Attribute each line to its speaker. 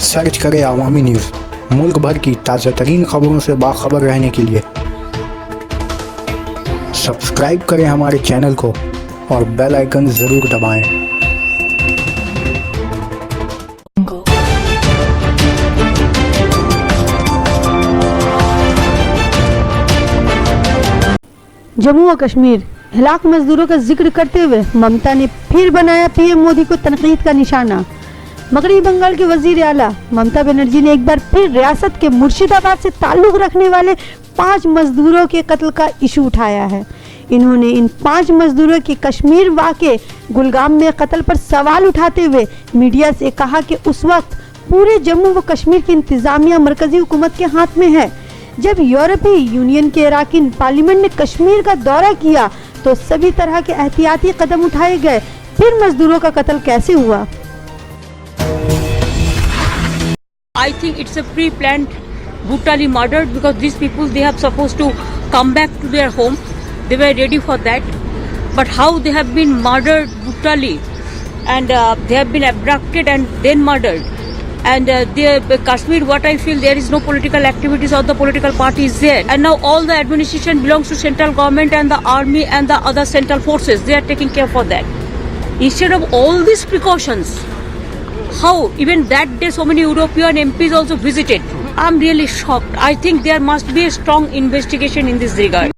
Speaker 1: Search करें अवामी news. मुल्क भर की ताज़ा तरीन खबरों से बाखबर रहने के लिए सब्सक्राइब करें हमारे चैनल को और बेल आइकन ज़रूर दबाएं।
Speaker 2: जम्मू और कश्मीर हिलाक मजदूरों का जिक्र करते हुए ममता ने फिर बनाया पीएम मोदी को तनकीद का निशाना। मगरबी बंगाल के वजीर आला ममता बनर्जी ने एक बार फिर रियासत के मुर्शिदाबाद से ताल्लुक रखने वाले 5 मजदूरों के कत्ल का इशू उठाया है। इन्होंने इन 5 मजदूरों के कश्मीर वाक़े गुलगाम में कत्ल पर सवाल उठाते हुए मीडिया से कहा कि उस वक्त पूरे जम्मू व कश्मीर की इंतजामिया मरकजी हुकूमत के हाथ में है। जब यूरोपीय यूनियन के अराकीन पार्लियामेंट ने कश्मीर का दौरा किया तो सभी तरह के एहतियाती कदम उठाए गए, फिर मजदूरों का कत्ल कैसे हुआ?
Speaker 3: I think it's a pre-planned, brutally murdered because these people, they have supposed to come back to their home. They were ready for that. But how they have been murdered brutally and they have been abducted and then murdered. And Kashmir, what I feel, there is no political activities or the political parties there. And now all the administration belongs to central government and the army and the other central forces. They are taking care for that. Instead of all these precautions, how even that day so many European MPs also visited. I'm really shocked. I think there must be a strong investigation in this regard.